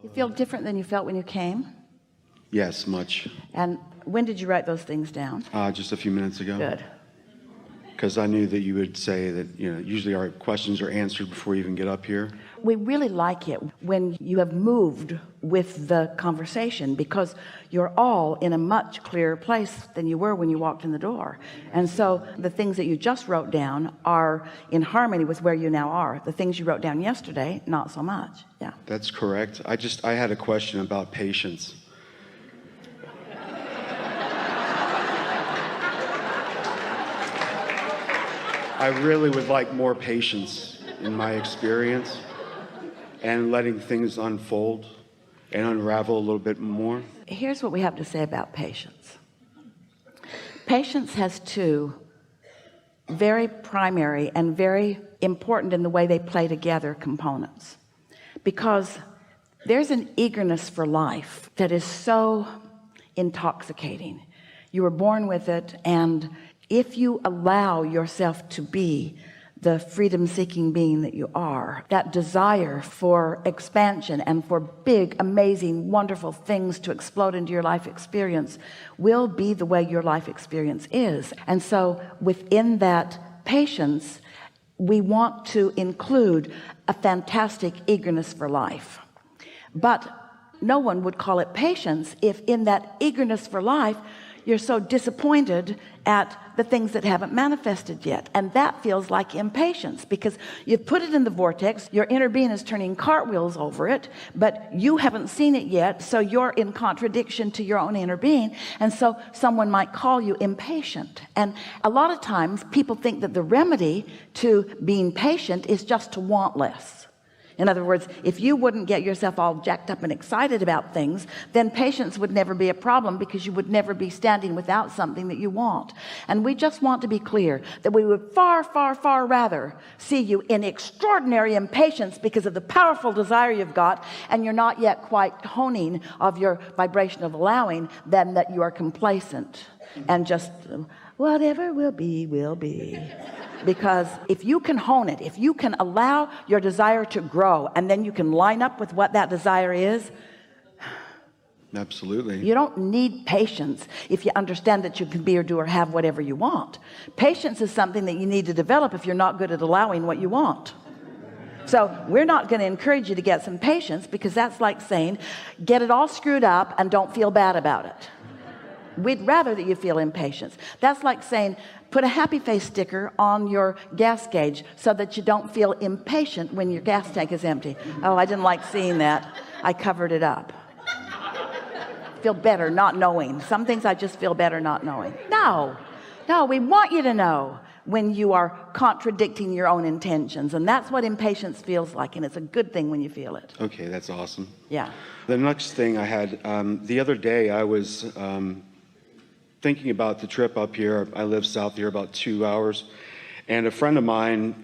You feel different than you felt when you came? Yes, much. And when did you write those things down? Just a few minutes ago. Good. Because I knew that you would say that, usually our questions are answered before you even get up here. We really like it when you have moved with the conversation, because you're all in a much clearer place than you were when you walked in the door. And so the things that you just wrote down are in harmony with where you now are. The things you wrote down yesterday, not so much. Yeah. That's correct. I had a question about patience. I really would like more patience in my experience, and letting things unfold and unravel a little bit more. Here's what we have to say about patience. Patience has two very primary and very important in the way they play together components, because there's an eagerness for life that is so intoxicating. You were born with it, and if you allow yourself to be the freedom-seeking being that you are, that desire for expansion and for big, amazing, wonderful things to explode into your life experience will be the way your life experience is. And so within that patience, we want to include a fantastic eagerness for life. But no one would call it patience if in that eagerness for life you're so disappointed at the things that haven't manifested yet. And that feels like impatience, because you've put it in the vortex, your inner being is turning cartwheels over it, but you haven't seen it yet, so you're in contradiction to your own inner being. And so someone might call you impatient. And a lot of times people think that the remedy to being patient is just to want less. In other words, if you wouldn't get yourself all jacked up and excited about things, then patience would never be a problem, because you would never be standing without something that you want. And we just want to be clear that we would far, far, far rather see you in extraordinary impatience because of the powerful desire you've got, and you're not yet quite honing of your vibration of allowing, than that you are complacent and just whatever will be, will be. Because if you can hone it, if you can allow your desire to grow, and then you can line up with what that desire is. Absolutely. You don't need patience if you understand that you can be or do or have whatever you want. Patience is something that you need to develop if you're not good at allowing what you want. So we're not going to encourage you to get some patience, because that's like saying get it all screwed up and don't feel bad about it. We'd rather that you feel impatience. That's like saying put a happy face sticker on your gas gauge so that you don't feel impatient when your gas tank is empty. Oh, I didn't like seeing that. I covered it up. Feel better not knowing. Some things I just feel better not knowing. No, we want you to know when you are contradicting your own intentions, and that's what impatience feels like, and it's a good thing when you feel it. Okay, that's awesome. Yeah. The next thing I had, the other day I was thinking about the trip up here. I live south here about 2 hours, and a friend of mine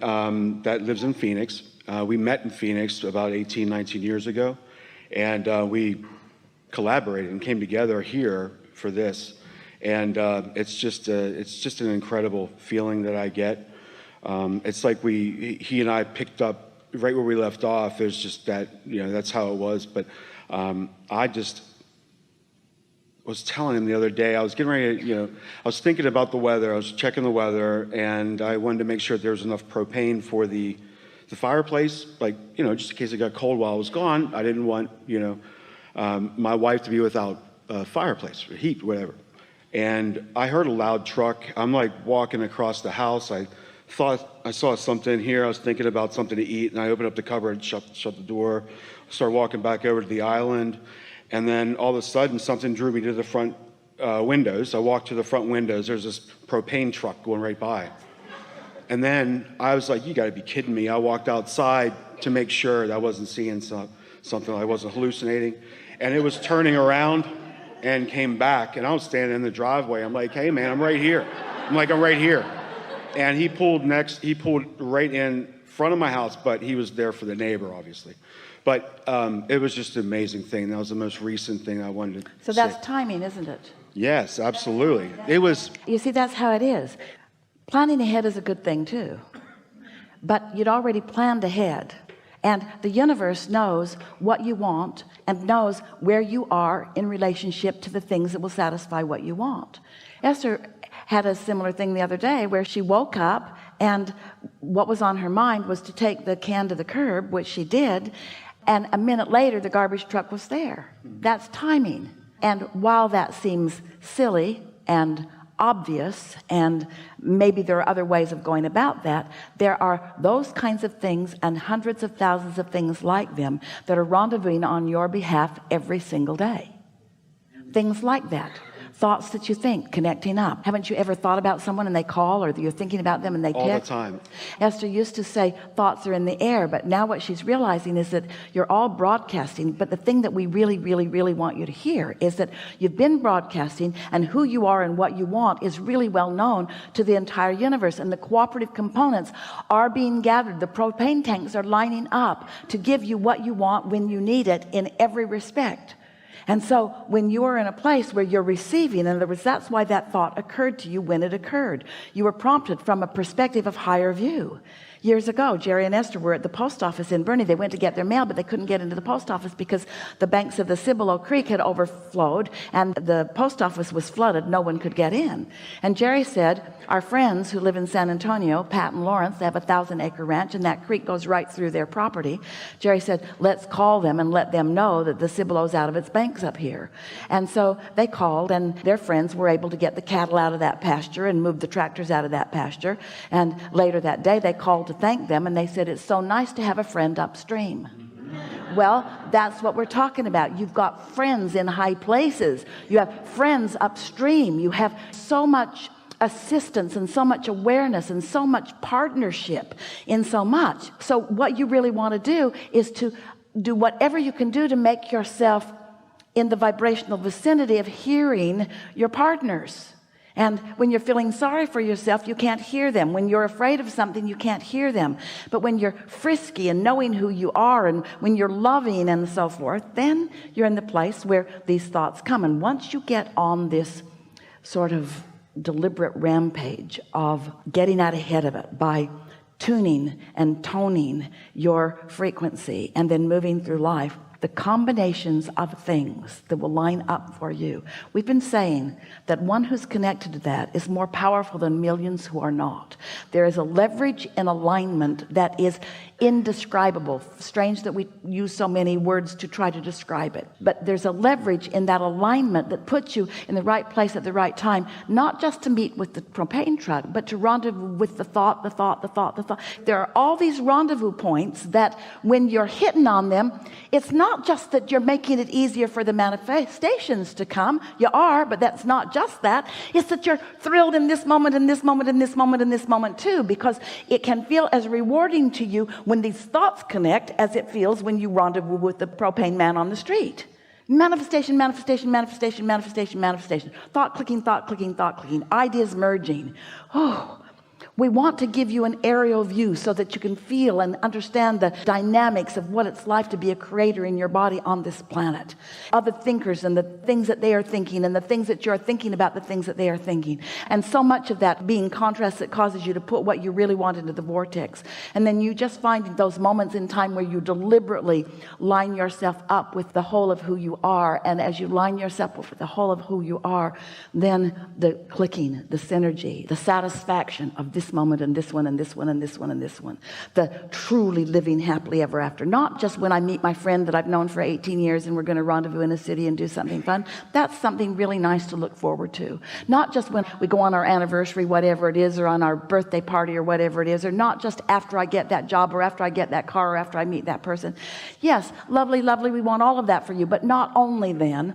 that lives in Phoenix, we met in Phoenix about 18, 19 years ago, and we collaborated and came together here for this. And it's just an incredible feeling that I get. It's like he and I picked up right where we left off. It's just that, that's how it was. But I just was telling him the other day, I was getting ready to, I was thinking about the weather. I was checking the weather, and I wanted to make sure there was enough propane for the fireplace, like, just in case it got cold while I was gone. I didn't want, my wife to be without a fireplace or heat, whatever. And I heard a loud truck. I'm like walking across the house. I thought I saw something here. I was thinking about something to eat, and I opened up the cupboard, shut the door, started walking back over to the island. And then all of a sudden, something drew me to the front windows. I walked to the front windows. There's this propane truck going right by. And then I was like, you got to be kidding me. I walked outside to make sure that I wasn't seeing something, I wasn't hallucinating. And it was turning around and came back. And I was standing in the driveway. I'm like, hey, man, I'm right here. I'm right here. And he pulled right in front of my house, but he was there for the neighbor, obviously. But it was just an amazing thing. That was the most recent thing I wanted to So that's timing, isn't it? Yes, absolutely. It was. You see, that's how it is. Planning ahead is a good thing too. But you'd already planned ahead, And the universe knows what you want and knows where you are in relationship to the things that will satisfy what you want. Esther had a similar thing the other day where she woke up and what was on her mind was to take the can to the curb, which she did, and a minute later the garbage truck was there. That's timing. And while that seems silly and obvious, and maybe there are other ways of going about that, there are those kinds of things and hundreds of thousands of things like them that are rendezvousing on your behalf every single day. Things like that. Thoughts that you think, connecting up. Haven't you ever thought about someone and they call, or you're thinking about them and they all text? the time. Esther used to say thoughts are in the air, but now what she's realizing is that you're all broadcasting, but the thing that we really, really, really want you to hear is that you've been broadcasting, and who you are and what you want is really well known to the entire universe, and the cooperative components are being gathered. The propane tanks are lining up to give you what you want when you need it in every respect. And so when you are in a place where you're receiving, in other words, that's why that thought occurred to you when it occurred. You were prompted from a perspective of higher view. Years ago, Jerry and Esther were at the post office in Bernie. They went to get their mail, but they couldn't get into the post office because the banks of the Cibolo Creek had overflowed and the post office was flooded. No one could get in. And Jerry said, our friends who live in San Antonio, Pat and Lawrence, they have a 1,000-acre ranch and that creek goes right through their property. Jerry said, let's call them and let them know that the Cibolo's out of its banks up here. And so they called, and their friends were able to get the cattle out of that pasture and move the tractors out of that pasture. And later that day, they called to thank them, and they said, it's so nice to have a friend upstream. Well, that's what we're talking about. You've got friends in high places. You have friends upstream. You have so much assistance and so much awareness and so much partnership in so much. So what you really want to do is to do whatever you can do to make yourself in the vibrational vicinity of hearing your partners. And when you're feeling sorry for yourself, you can't hear them. When you're afraid of something, you can't hear them. But when you're frisky and knowing who you are, and when you're loving and so forth, then you're in the place where these thoughts come. And once you get on this sort of deliberate rampage of getting out ahead of it by tuning and toning your frequency and then moving through life, the combinations of things that will line up for you. We've been saying that one who's connected to that is more powerful than millions who are not. There is a leverage in alignment that is indescribable. Strange that we use so many words to try to describe it. But there's a leverage in that alignment that puts you in the right place at the right time, not just to meet with the propane truck, but to rendezvous with the thought. There are all these rendezvous points that when you're hitting on them, it's not just that you're making it easier for the manifestations to come. You are, but that's not just that. It's that you're thrilled in this moment, in this moment, in this moment, in this moment too, because it can feel as rewarding to you when these thoughts connect as it feels when you rendezvous with the propane man on the street. Manifestation, manifestation, manifestation, manifestation, manifestation. Thought clicking, thought clicking, thought clicking. Ideas merging. Oh, we want to give you an aerial view so that you can feel and understand the dynamics of what it's like to be a creator in your body on this planet. Other thinkers and the things that they are thinking, and the things that you're thinking about the things that they are thinking. And so much of that being contrast that causes you to put what you really want into the vortex. And then you just find those moments in time where you deliberately line yourself up with the whole of who you are. And as you line yourself up with the whole of who you are, then the clicking, the synergy, the satisfaction of this moment and this one and this one and this one and this one, the truly living happily ever after. Not just when I meet my friend that I've known for 18 years and we're going to rendezvous in a city and do something fun. That's something really nice to look forward to. Not just when we go on our anniversary, whatever it is, or on our birthday party or whatever it is, or not just after I get that job or after I get that car or after I meet that person. Yes, lovely, lovely, we want all of that for you, but not only then,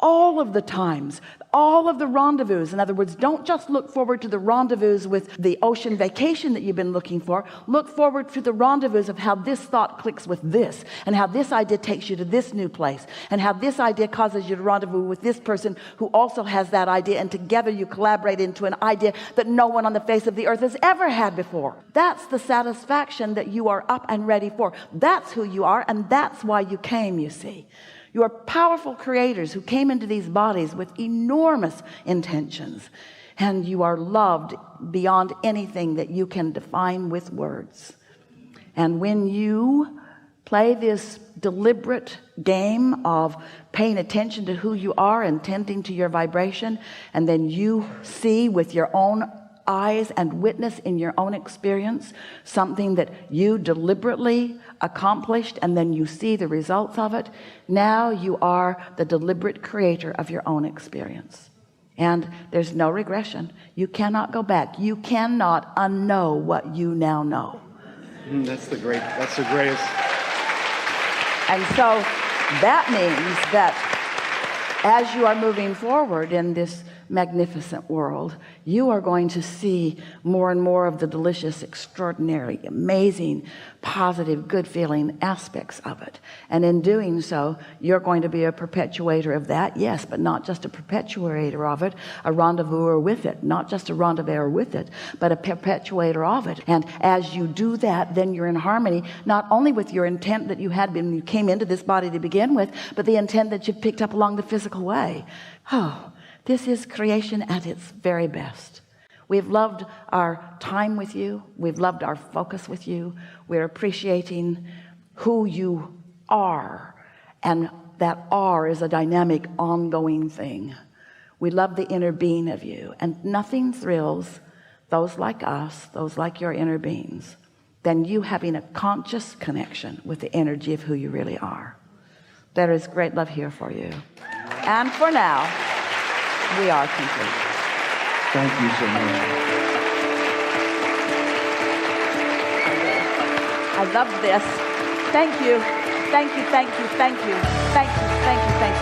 all of the times, all of the rendezvous. In other words, don't just look forward to the rendezvous with the ocean vacation that you've been looking for. Look forward to the rendezvous of how this thought clicks with this, and how this idea takes you to this new place, and how this idea causes you to rendezvous with this person who also has that idea, and together you collaborate into an idea that no one on the face of the earth has ever had before. That's the satisfaction that you are up and ready for. That's who you are, and that's why you came, you see. You are powerful creators who came into these bodies with enormous intentions, and you are loved beyond anything that you can define with words. And when you play this deliberate game of paying attention to who you are and tending to your vibration, and then you see with your own eyes and witness in your own experience something that you deliberately accomplished, and then you see the results of it. Now you are the deliberate creator of your own experience, and there's no regression. You cannot go back. You cannot unknow what you now know. That's the greatest. And so that means that as you are moving forward in this magnificent world, you are going to see more and more of the delicious, extraordinary, amazing, positive, good feeling aspects of it. And in doing so, you're going to be a perpetuator of that, yes, but not just a perpetuator of it, a rendezvous with it, not just a rendezvous with it, but a perpetuator of it. And as you do that, then you're in harmony, not only with your intent that you had when you came into this body to begin with, but the intent that you've picked up along the physical way. Oh, this is creation at its very best. We've loved our time with you. We've loved our focus with you. We're appreciating who you are, and that are is a dynamic, ongoing thing. We love the inner being of you, and nothing thrills those like us, those like your inner beings, than you having a conscious connection with the energy of who you really are. There is great love here for you. And for now, we are complete. Thank you so much. I love this. Thank you. Thank you. Thank you. Thank you. Thank you. Thank you. Thank you.